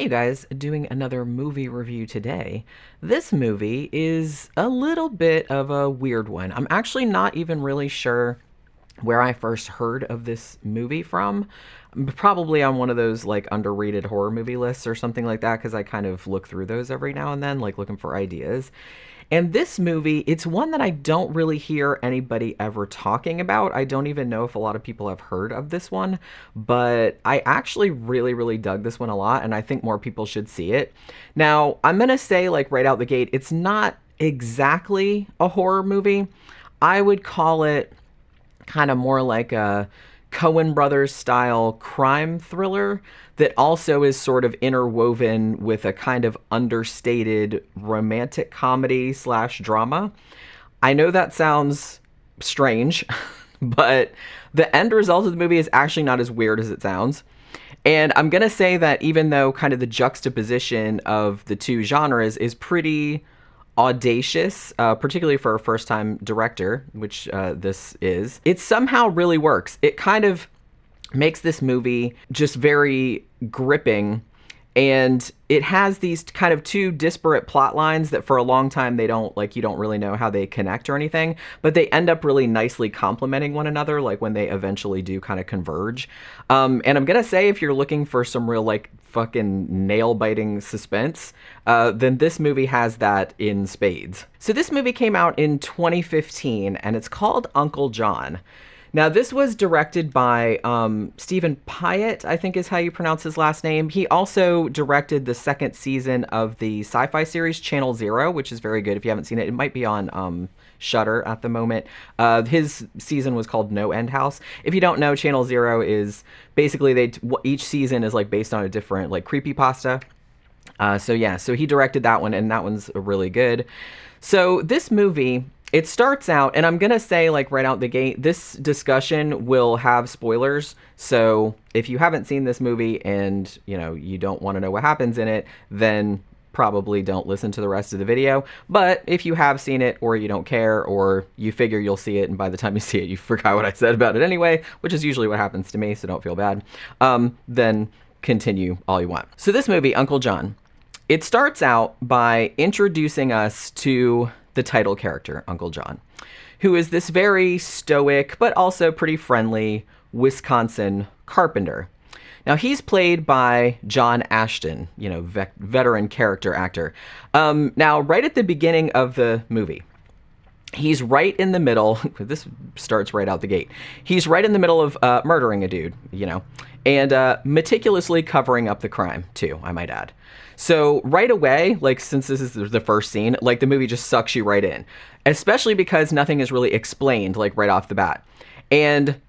you guys, doing another movie review today. This movie is a little bit of a weird one. I'm actually not even really sure where I first heard of this movie from. Probably on one of those like underrated horror movie lists or something like that, because I kind of look through those every now and then, like looking for ideas. And this movie, it's one that I don't really hear anybody ever talking about. I don't even know if a lot of people have heard of this one, but I actually really, really dug this one a lot, and I think more people should see it. Now, I'm going to say, like, right out the gate, it's not exactly a horror movie. I would call it kind of more like a Coen Brothers style crime thriller that also is sort of interwoven with a kind of understated romantic comedy slash drama. I know that sounds strange, but the end result of the movie is actually not as weird as it sounds. And I'm going to say that even though kind of the juxtaposition of the two genres is pretty audacious, particularly for a first-time director, which this is, it somehow really works. It kind of makes this movie just very gripping, and it has these kind of two disparate plot lines that for a long time they don't, like, you don't really know how they connect or anything, but they end up really nicely complementing one another, like when they eventually do kind of converge. And I'm gonna say, if you're looking for some real like fucking nail-biting suspense, then this movie has that in spades. So this movie came out in 2015, and it's called Uncle John. Now, this was directed by Steven Piet, I think is how you pronounce his last name. He also directed the second season of the sci-fi series Channel Zero, which is very good. If you haven't seen it, it might be on Shudder at the moment. His season was called No End House. If you don't know, Channel Zero is basically each season is like based on a different like creepypasta. So he directed that one, and that one's really good. So this movie, it starts out, and I'm going to say, like, right out the gate, this discussion will have spoilers. So if you haven't seen this movie and, you know, you don't want to know what happens in it, then probably don't listen to the rest of the video. But if you have seen it, or you don't care, or you figure you'll see it, and by the time you see it, you forgot what I said about it anyway, which is usually what happens to me, so don't feel bad, then continue all you want. So this movie, Uncle John, it starts out by introducing us to the title character, Uncle John, who is this very stoic but also pretty friendly Wisconsin carpenter. Now, he's played by John Ashton, you know, veteran character actor. Now, right at the beginning of the movie, he's right in the middle, this starts right out the gate, he's right in the middle of murdering a dude, you know, and meticulously covering up the crime, too, I might add. So right away, like, since this is the first scene, like, the movie just sucks you right in, especially because nothing is really explained, like, right off the bat. And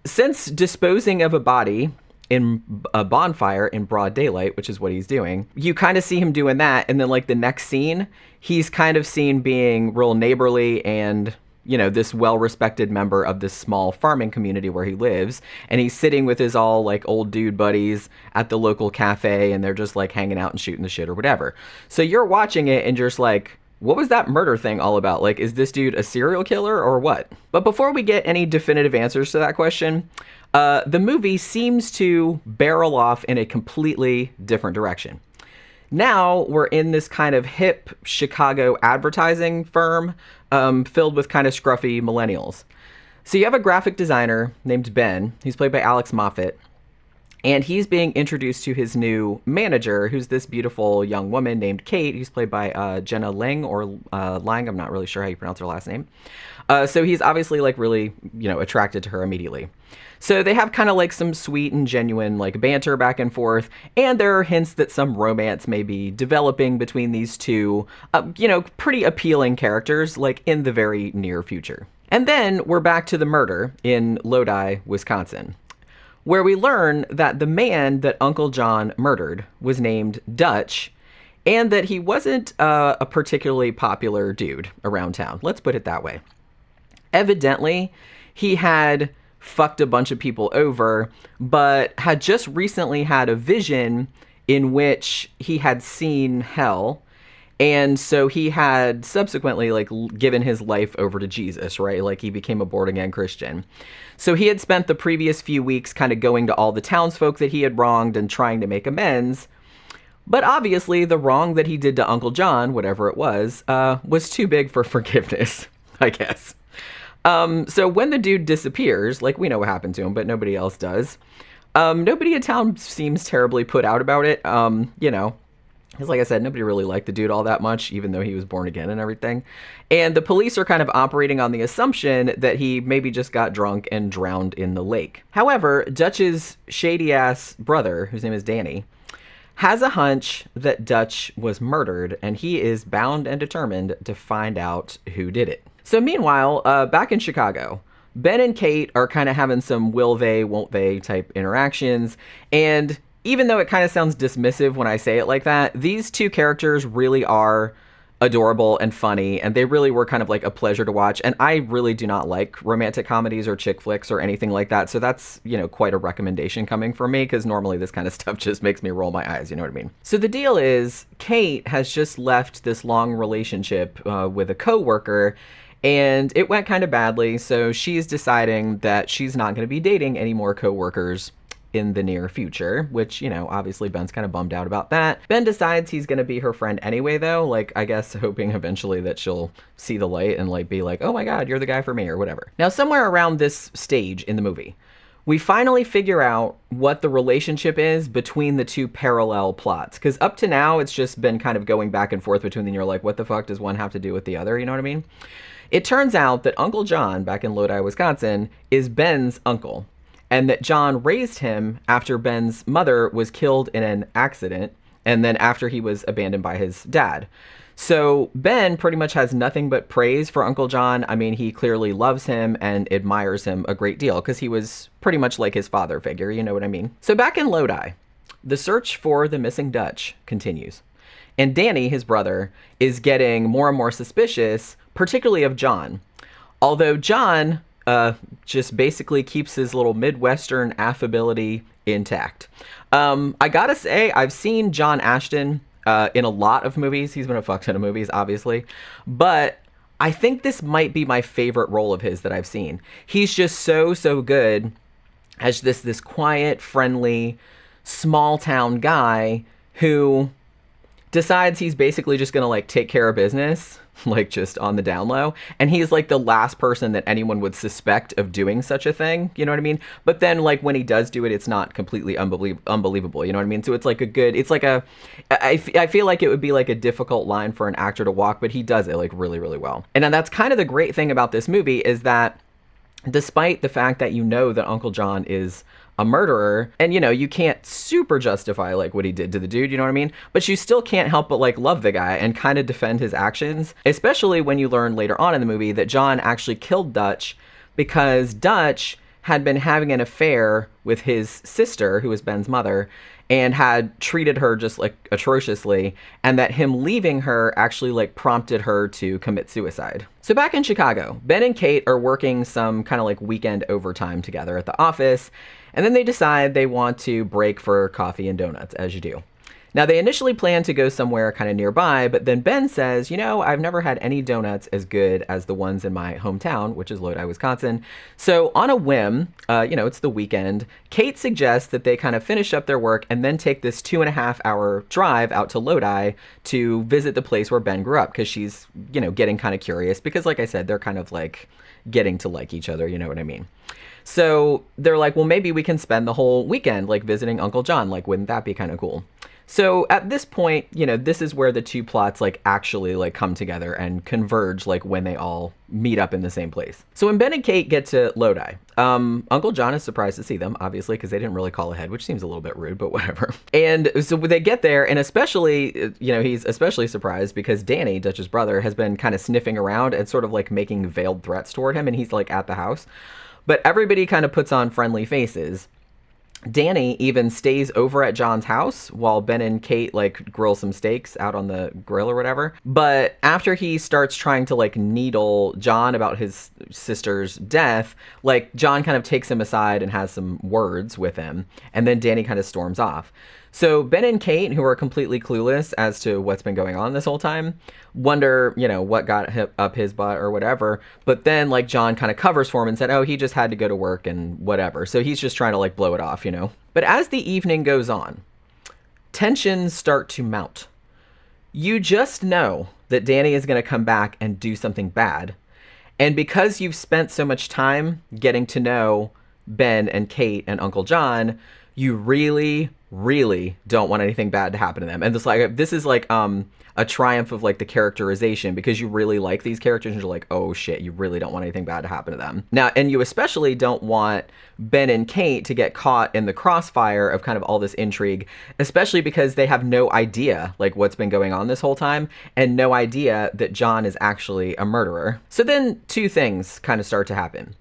since disposing of a body in a bonfire in broad daylight, which is what he's doing, you kind of see him doing that, and then, like, the next scene, he's kind of seen being real neighborly and, you know, this well-respected member of this small farming community where he lives, and he's sitting with his all, like, old dude buddies at the local cafe, and they're just, like, hanging out and shooting the shit or whatever. So you're watching it, and you're just like, what was that murder thing all about? Like, is this dude a serial killer or what? But before we get any definitive answers to that question, the movie seems to barrel off in a completely different direction. Now we're in this kind of hip Chicago advertising firm filled with kind of scruffy millennials. So you have a graphic designer named Ben. He's played by Alex Moffat. And he's being introduced to his new manager, who's this beautiful young woman named Kate, who's played by Jenna Lang, or Lang. I'm not really sure how you pronounce her last name. So he's obviously, like, really, you know, attracted to her immediately. So they have kind of like some sweet and genuine, like, banter back and forth, and there are hints that some romance may be developing between these two, you know, pretty appealing characters, like, in the very near future. And then we're back to the murder in Lodi, Wisconsin, where we learn that the man that Uncle John murdered was named Dutch, and that he wasn't a particularly popular dude around town. Let's put it that way. Evidently, he had fucked a bunch of people over, but had just recently had a vision in which he had seen hell, and so he had subsequently, like, given his life over to Jesus, right? Like, he became a born-again Christian. So he had spent the previous few weeks kind of going to all the townsfolk that he had wronged and trying to make amends. But obviously, the wrong that he did to Uncle John, whatever it was too big for forgiveness, I guess. So when the dude disappears, like, we know what happened to him, but nobody else does. Nobody in town seems terribly put out about it. Because like I said, nobody really liked the dude all that much, even though he was born again and everything. And the police are kind of operating on the assumption that he maybe just got drunk and drowned in the lake. However, Dutch's shady-ass brother, whose name is Danny, has a hunch that Dutch was murdered, and he is bound and determined to find out who did it. So meanwhile, back in Chicago, Ben and Kate are kind of having some will they, won't they type interactions, and even though it kind of sounds dismissive when I say it like that, these two characters really are adorable and funny, and they really were kind of like a pleasure to watch. And I really do not like romantic comedies or chick flicks or anything like that, so that's, quite a recommendation coming from me, because normally this kind of stuff just makes me roll my eyes, you know what I mean? So the deal is, Kate has just left this long relationship with a coworker, and it went kind of badly, so she's deciding that she's not going to be dating any more coworkers in the near future, which, obviously Ben's kind of bummed out about that. Ben decides he's going to be her friend anyway, though, like, I guess hoping eventually that she'll see the light and, like, be like, oh my god, you're the guy for me, or whatever. Now, somewhere around this stage in the movie, we finally figure out what the relationship is between the two parallel plots, because up to now, it's just been kind of going back and forth between them, and you're like, what the fuck does one have to do with the other, you know what I mean? It turns out that Uncle John, back in Lodi, Wisconsin, is Ben's uncle, and that John raised him after Ben's mother was killed in an accident, and then after he was abandoned by his dad. So Ben pretty much has nothing but praise for Uncle John. I mean, he clearly loves him and admires him a great deal, because he was pretty much like his father figure, you know what I mean? So back in Lodi, the search for the missing Dutch continues. And Danny, his brother, is getting more and more suspicious, particularly of John. Although John just basically keeps his little Midwestern affability intact. I gotta say, I've seen John Ashton in a lot of movies. He's been a fuck ton of movies, obviously. But I think this might be my favorite role of his that I've seen. He's just so good as this quiet, friendly, small town guy who decides he's basically just gonna, like, take care of business, like, just on the down low. And he's, like, the last person that anyone would suspect of doing such a thing, you know what I mean? But then, like, when he does do it, it's not completely unbelievable, you know what I mean? So it's, like, I feel like it would be, like, a difficult line for an actor to walk, but he does it, like, really, really well. And that's kind of the great thing about this movie, is that despite the fact that that Uncle John is a murderer, and you can't super justify, like, what he did to the dude, you know what I mean? But you still can't help but, like, love the guy and kind of defend his actions, especially when you learn later on in the movie that John actually killed Dutch because Dutch had been having an affair with his sister, who was Ben's mother, and had treated her just, like, atrociously, and that him leaving her actually, like, prompted her to commit suicide. So back in Chicago, Ben and Kate are working some kind of, like, weekend overtime together at the office, and then they decide they want to break for coffee and donuts, as you do. Now, they initially planned to go somewhere kind of nearby, but then Ben says, I've never had any donuts as good as the ones in my hometown, which is Lodi, Wisconsin. So on a whim, it's the weekend, Kate suggests that they kind of finish up their work and then take this 2.5-hour drive out to Lodi to visit the place where Ben grew up, because she's, getting kind of curious, because like I said, they're kind of like getting to like each other, you know what I mean? So they're like, well, maybe we can spend the whole weekend, like, visiting Uncle John. Like, wouldn't that be kind of cool? So at this point, this is where the two plots, like, actually, like, come together and converge, like, when they all meet up in the same place. So when Ben and Kate get to Lodi, Uncle John is surprised to see them, obviously, because they didn't really call ahead, which seems a little bit rude, but whatever. And so they get there, and especially, he's especially surprised because Danny, Dutch's brother, has been kind of sniffing around and sort of, like, making veiled threats toward him, and he's, like, at the house. But everybody kind of puts on friendly faces. Danny even stays over at John's house while Ben and Kate, like, grill some steaks out on the grill or whatever. But after he starts trying to, like, needle John about his sister's death, like, John kind of takes him aside and has some words with him. And then Danny kind of storms off. So Ben and Kate, who are completely clueless as to what's been going on this whole time, wonder, what got up his butt or whatever. But then, like, John kind of covers for him and said, oh, he just had to go to work and whatever. So he's just trying to, like, blow it off, But as the evening goes on, tensions start to mount. You just know that Danny is going to come back and do something bad. And because you've spent so much time getting to know Ben and Kate and Uncle John, you really, really don't want anything bad to happen to them. And this is like a triumph of like the characterization, because you really like these characters and you're like, oh shit, you really don't want anything bad to happen to them. Now, and you especially don't want Ben and Kate to get caught in the crossfire of kind of all this intrigue, especially because they have no idea like what's been going on this whole time and no idea that John is actually a murderer. So then two things kind of start to happen.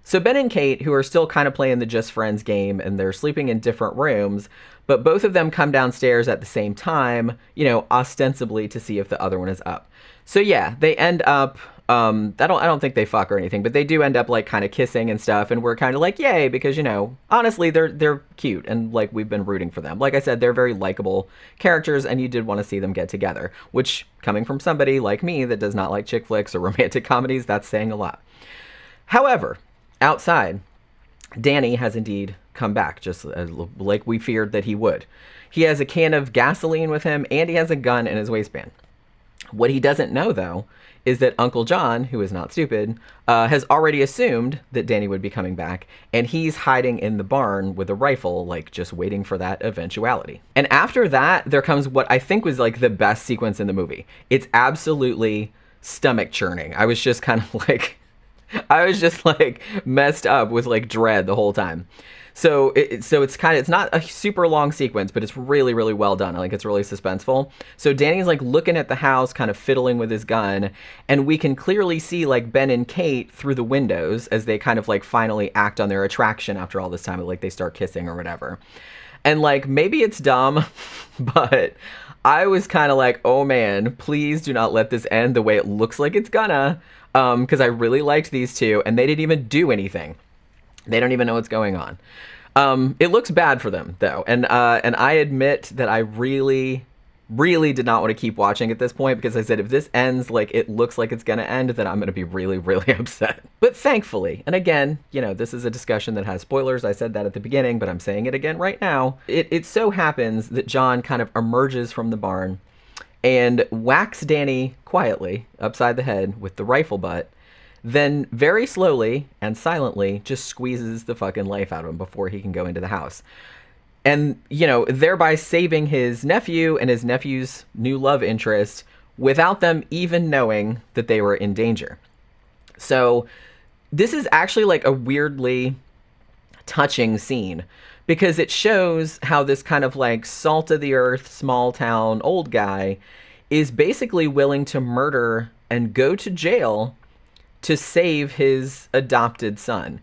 So Ben and Kate, who are still kind of playing the just friends game, and they're sleeping in different rooms, but both of them come downstairs at the same time, you know, ostensibly to see if the other one is up. So yeah, they end up, I don't think they fuck or anything, but they do end up like kind of kissing and stuff, and we're kind of like, yay, because, you know, honestly, they're cute, and like we've been rooting for them. Like I said, they're very likable characters, and you did want to see them get together, which, coming from somebody like me that does not like chick flicks or romantic comedies, that's saying a lot. However, outside, Danny has indeed come back, just like we feared that he would. He has a can of gasoline with him, and he has a gun in his waistband. What he doesn't know, though, is that Uncle John, who is not stupid, has already assumed that Danny would be coming back, and he's hiding in the barn with a rifle, like just waiting for that eventuality. And after that, there comes what I think was like the best sequence in the movie. It's absolutely stomach churning. I was just like messed up with like dread the whole time. So it's not a super long sequence, but it's really, really well done. Like, it's really suspenseful. So Danny's like looking at the house, kind of fiddling with his gun, and we can clearly see like Ben and Kate through the windows as they kind of like finally act on their attraction after all this time, like they start kissing or whatever. And like, maybe it's dumb, but I was kind of like, oh man, please do not let this end the way it looks like it's gonna. Because I really liked these two, and they didn't even do anything. They don't even know what's going on. It looks bad for them, though, and I admit that I really, really did not want to keep watching at this point, because I said, if this ends like it looks like it's going to end, then I'm going to be really, really upset. But thankfully, and again, you know, this is a discussion that has spoilers. I said that at the beginning, but I'm saying it again right now. It so happens that John kind of emerges from the barn and whacks Danny quietly upside the head with the rifle butt, then very slowly and silently just squeezes the fucking life out of him before he can go into the house. And, you know, thereby saving his nephew and his nephew's new love interest without them even knowing that they were in danger. So this is actually like a weirdly touching scene, because it shows how this kind of like salt of the earth, small town old guy is basically willing to murder and go to jail to save his adopted son.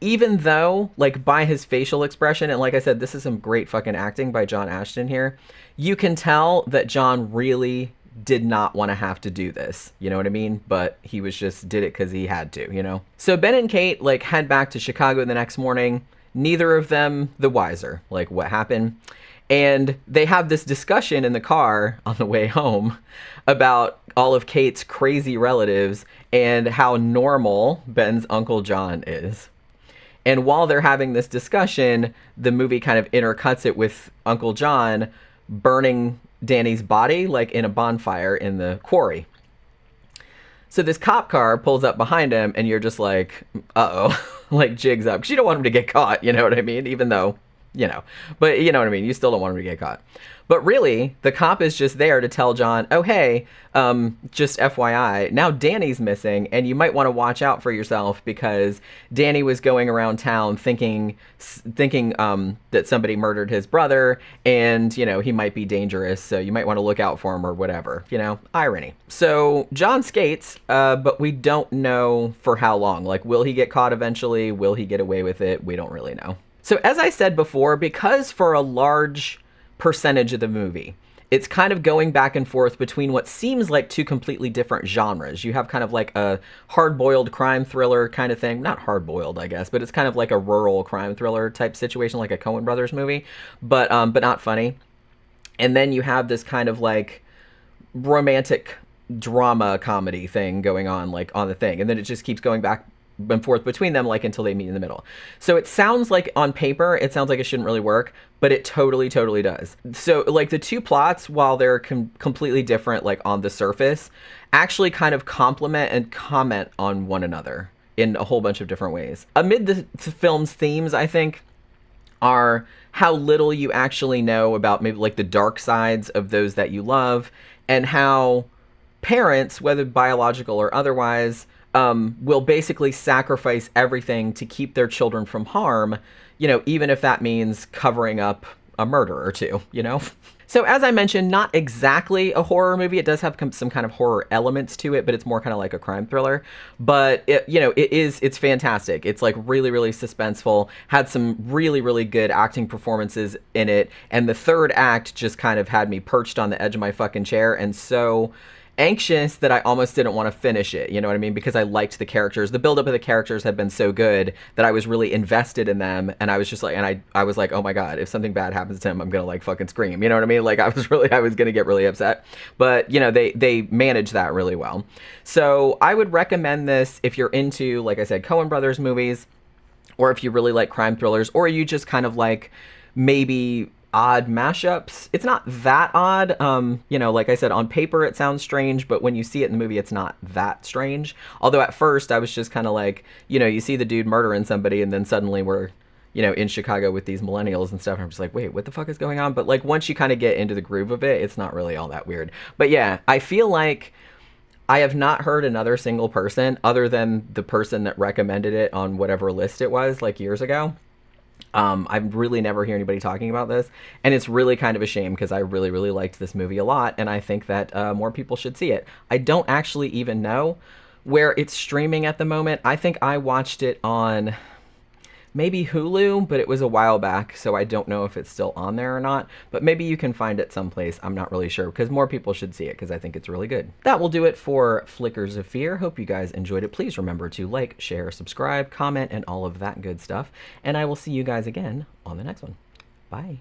Even though, like, by his facial expression, and like I said, this is some great fucking acting by John Ashton here, you can tell that John really did not want to have to do this, you know what I mean? But he was just did it because he had to, you know? So Ben and Kate, like, head back to Chicago the next morning, neither of them the wiser, like, what happened. And they have this discussion in the car on the way home about all of Kate's crazy relatives and how normal Ben's Uncle John is. And while they're having this discussion, the movie kind of intercuts it with Uncle John burning Danny's body, like in a bonfire in the quarry. So this cop car pulls up behind him, and you're just like, uh-oh, like jigs up. Because you don't want him to get caught, you know what I mean? Even though, you know, but you know what I mean? You still don't want him to get caught. But really, the cop is just there to tell John, oh, hey, just FYI, now Danny's missing, and you might want to watch out for yourself, because Danny was going around town thinking that somebody murdered his brother, and, you know, he might be dangerous, so you might want to look out for him or whatever, you know, irony. So John skates, but we don't know for how long. Like, will he get caught eventually? Will he get away with it? We don't really know. So as I said before, because for a large percentage of the movie, it's kind of going back and forth between what seems like two completely different genres. You have kind of like a hard-boiled crime thriller kind of thing. Not hard-boiled, I guess, but it's kind of like a rural crime thriller type situation, like a Coen Brothers movie, but not funny. And then you have this kind of like romantic drama comedy thing going on, like on the thing. And then it just keeps going back and forth between them, like until they meet in the middle. So it sounds like on paper, it sounds like it shouldn't really work, but it totally, totally does. So like the two plots, while they're completely different, like on the surface, actually kind of complement and comment on one another in a whole bunch of different ways. Amid the film's themes, I think, are how little you actually know about maybe like the dark sides of those that you love, and how parents, whether biological or otherwise, will basically sacrifice everything to keep their children from harm, even if that means covering up a murder or two, So as I mentioned, not exactly a horror movie. It does have some kind of horror elements to it, but it's more kind of like a crime thriller. But it's fantastic. It's like really, really suspenseful. Had some really, really good acting performances in it. And the third act just kind of had me perched on the edge of my fucking chair and so anxious that I almost didn't want to finish it, you know what I mean? Because I liked the characters. The buildup of the characters had been so good that I was really invested in them, and I was just like, and I was like, oh my god, if something bad happens to him, I'm gonna like fucking scream, you know what I mean? Like I was gonna get really upset. But they managed that really well. So I would recommend this if you're into, like I said, Coen Brothers movies, or if you really like crime thrillers, or you just kind of like maybe odd mashups. It's not that odd. Like I said, on paper it sounds strange, but when you see it in the movie, it's not that strange. Although at first I was just kind of like, you see the dude murdering somebody, and then suddenly we're, in Chicago with these millennials and stuff. And I'm just like, wait, what the fuck is going on? But like once you kind of get into the groove of it, it's not really all that weird. But yeah, I feel like I have not heard another single person other than the person that recommended it on whatever list it was like years ago. I really never hear anybody talking about this, and it's really kind of a shame because I really, really liked this movie a lot, and I think that more people should see it. I don't actually even know where it's streaming at the moment. I think I watched it on maybe Hulu, but it was a while back, so I don't know if it's still on there or not, but maybe you can find it someplace. I'm not really sure, because more people should see it, because I think it's really good. That will do it for Flickers of Fear. Hope you guys enjoyed it. Please remember to like, share, subscribe, comment, and all of that good stuff, and I will see you guys again on the next one. Bye.